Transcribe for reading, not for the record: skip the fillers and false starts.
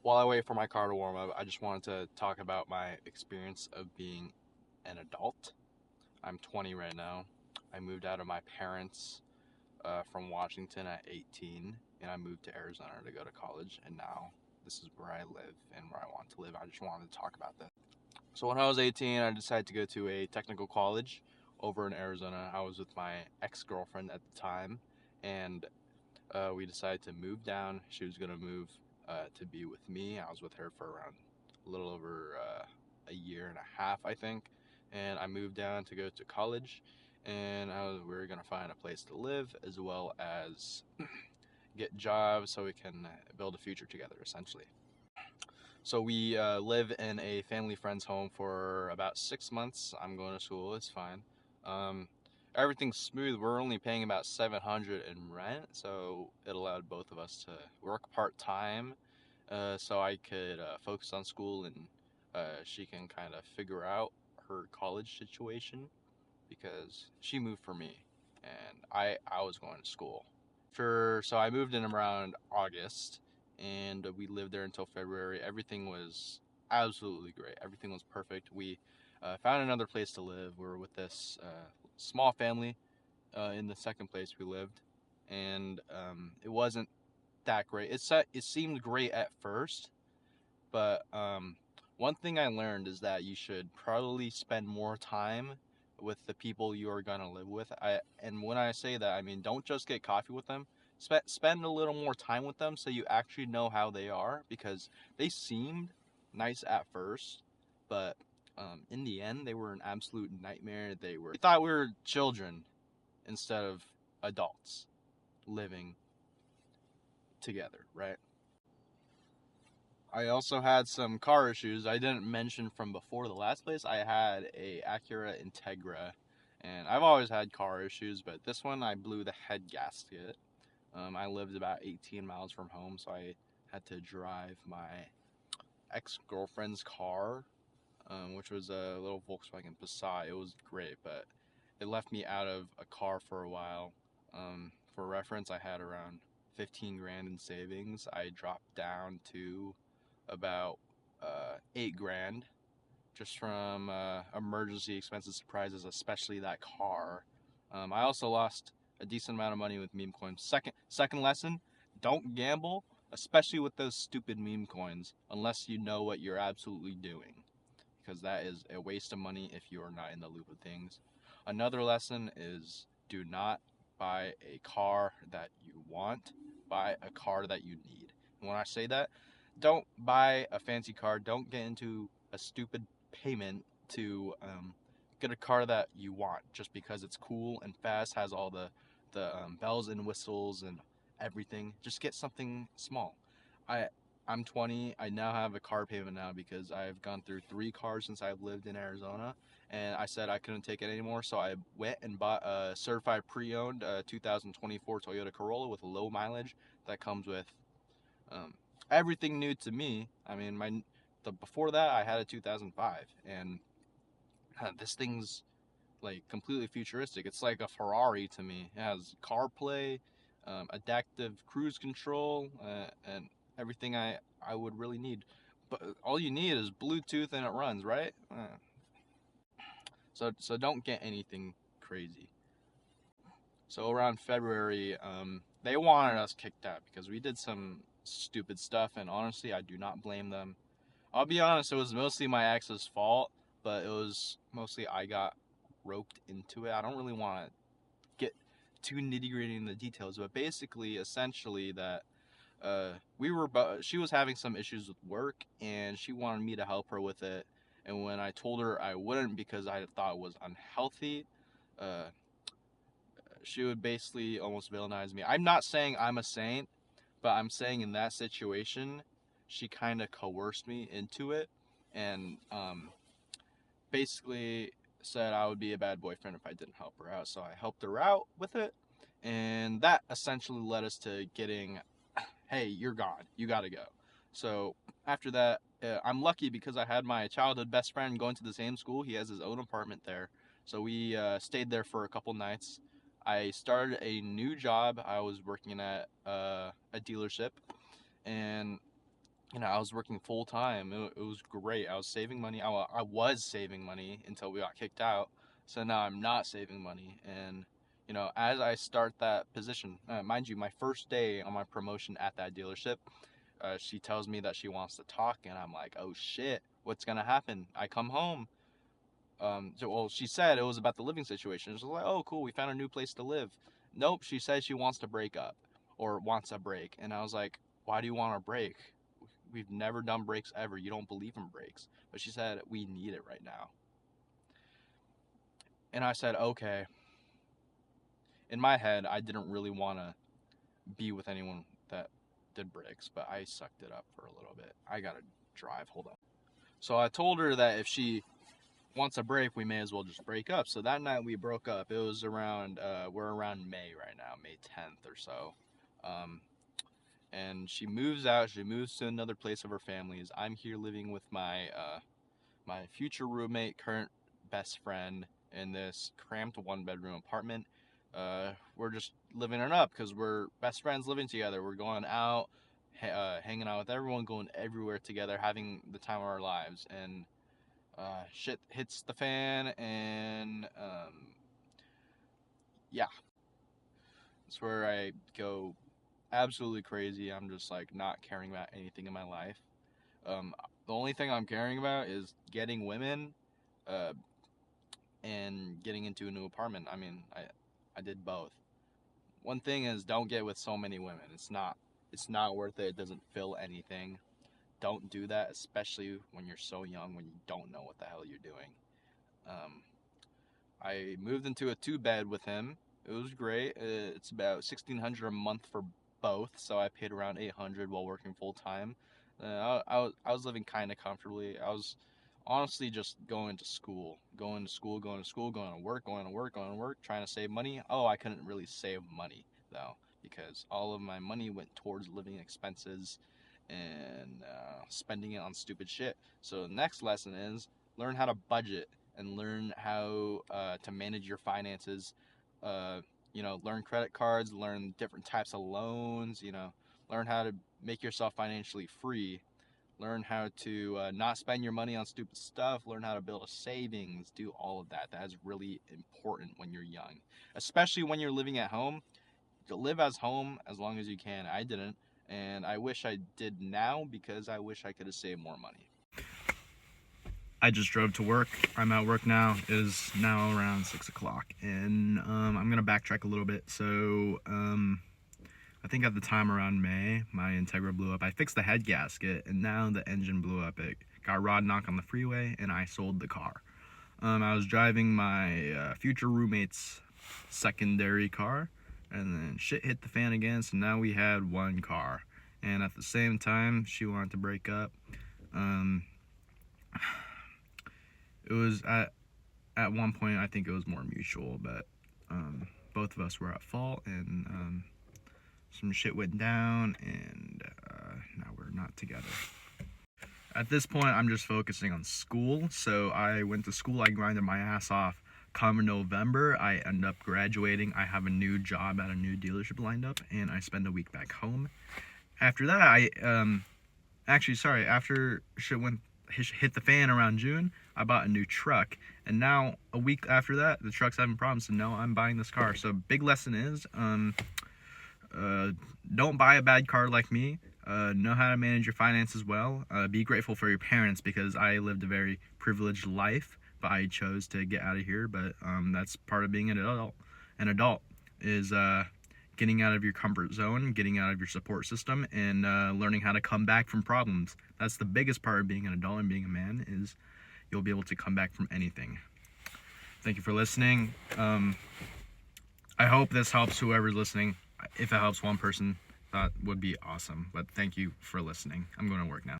While I wait for my car to warm up, I just wanted to talk about my experience of being an adult. I'm 20 right now. I moved out of my parents from Washington at 18, and I moved to Arizona to go to college, and now this is where I live and where I want to live. I just wanted to talk about that. So when I was 18, I decided to go to a technical college over in Arizona. I was with my ex-girlfriend at the time, and we decided to move down. She was going to move to be with me. I was with her for around a little over a year and a half, I think. And I moved down to go to college, and we were going to find a place to live as well as get jobs so we can build a future together, essentially. So we live in a family friend's home for about 6 months. I'm going to school. It's fine. Um, Everything's smooth. We're only paying about 700 in rent, so it allowed both of us to work part time, so I could focus on school and she can kind of figure out her college situation because she moved for me and I was going to school. So I moved in around August and we lived there until February. Everything was absolutely great. Everything was perfect. We found another place to live. We were with this small family in the second place we lived, and it wasn't that great. It seemed great at first, but one thing I learned is that you should probably spend more time with the people you are gonna live with. And when I say that, I mean don't just get coffee with them. Spend a little more time with them so you actually know how they are, because they seemed nice at first, but in the end they were an absolute nightmare. We thought we were children instead of adults living together, right? I also had some car issues I didn't mention from before the last place. I had a Acura Integra, and I've always had car issues, but this one I blew the head gasket. I lived about 18 miles from home, so I had to drive my ex-girlfriend's car, which was a little Volkswagen Passat. It was great, but it left me out of a car for a while. For reference, I had around 15 grand in savings. I dropped down to about 8 grand just from emergency expenses, surprises, especially that car. I also lost a decent amount of money with meme coins. Second lesson: don't gamble, especially with those stupid meme coins, unless you know what you're absolutely doing, because that is a waste of money if you are not in the loop of things. Another lesson is do not buy a car that you want, buy a car that you need. And when I say that, don't buy a fancy car, don't get into a stupid payment to get a car that you want just because it's cool and fast, has all the bells and whistles and everything. Just get something small. I I'm 20. I now have a car payment now because I've gone through 3 cars since I've lived in Arizona, and I said I couldn't take it anymore, so I went and bought a certified pre-owned 2024 Toyota Corolla with low mileage that comes with um, everything new to me. I mean, the before that I had a 2005, and this thing's like completely futuristic. It's like a Ferrari to me. It has CarPlay, adaptive cruise control, and everything I would really need. But all you need is Bluetooth and it runs, right? So don't get anything crazy. So around February, they wanted us kicked out because we did some stupid stuff, and honestly, I do not blame them. I'll be honest, it was mostly my ex's fault, but it was mostly I got roped into it. I don't really want to get too nitty gritty in the details, but basically, essentially, that she was having some issues with work, and she wanted me to help her with it. And when I told her I wouldn't because I thought it was unhealthy, uh, she would basically almost villainize me. I'm not saying I'm a saint, but I'm saying in that situation, she kind of coerced me into it, and basically said I would be a bad boyfriend if I didn't help her out. So I helped her out with it, and that essentially led us to getting, hey, you're gone, you gotta go. So after that, I'm lucky because I had my childhood best friend going to the same school. He has his own apartment there, so we stayed there for a couple nights. I started a new job. I was working at a dealership, and I was working full time. It was great. I was saving money. I was saving money until we got kicked out. So now I'm not saving money. And, as I start that position, mind you, my first day on my promotion at that dealership, she tells me that she wants to talk. And I'm like, oh shit, what's going to happen? I come home. She said it was about the living situation. She was like, oh, cool, we found a new place to live. Nope, she said she wants to break up or wants a break. And I was like, why do you want a break? We've never done breaks ever. You don't believe in breaks. But she said, we need it right now. And I said, okay. In my head, I didn't really want to be with anyone that did breaks, but I sucked it up for a little bit. I gotta drive. Hold on. So I told her that if she wants a break, we may as well just break up. So that night we broke up. It was around, we're around May right now, May 10th or so. And she moves out. She moves to another place of her family's. I'm here living with my future roommate, current best friend, in this cramped 1-bedroom apartment. We're just living it up because we're best friends living together. We're going out, hanging out with everyone, going everywhere together, having the time of our lives. And shit hits the fan, and yeah, it's where I go absolutely crazy. I'm just like not caring about anything in my life. The only thing I'm caring about is getting women, and getting into a new apartment. I mean, I did both. One thing is, don't get with so many women. It's not worth it. It doesn't fill anything. Don't do that, especially when you're so young, when you don't know what the hell you're doing. I moved into a 2-bed with him. It was great. It's about $1,600 a month for both, so I paid around $800 while working full time. I was living kind of comfortably. I was honestly just going to school, going to school, going to school, going to work, going to work, going to work, trying to save money. Oh, I couldn't really save money though, because all of my money went towards living expenses and spending it on stupid shit. So the next lesson is learn how to budget and learn how to manage your finances. Learn credit cards, learn different types of loans, learn how to make yourself financially free, learn how to not spend your money on stupid stuff, learn how to build a savings, do all of that. That is really important when you're young, especially when you're living at home. To live as home as long as you can. I didn't, and I wish I did now because I wish I could have saved more money. I just drove to work. I'm at work now. It is now around 6 o'clock, and I'm gonna backtrack a little bit. So I think at the time around May, my Integra blew up. I fixed the head gasket, and now the engine blew up. It got rod knock on the freeway, and I sold the car. I was driving my future roommate's secondary car, and then shit hit the fan again, so now we had one car. And at the same time, she wanted to break up. It was at one point, I think it was more mutual, but both of us were at fault, and some shit went down, and now we're not together. At this point, I'm just focusing on school. So I went to school, I grinded my ass off. Come November, I end up graduating. I have a new job at a new dealership lined up, and I spend a week back home. After that, after shit hit the fan around June, I bought a new truck, and now a week after that, the truck's having problems, so now I'm buying this car. So big lesson is, don't buy a bad car like me. Know how to manage your finances well. Be grateful for your parents, because I lived a very privileged life, but I chose to get out of here. But that's part of being an adult. An adult is getting out of your comfort zone, getting out of your support system, and learning how to come back from problems. That's the biggest part of being an adult and being a man, is you'll be able to come back from anything. Thank you for listening. I hope this helps whoever's listening. If it helps one person, that would be awesome. But thank you for listening. I'm going to work now.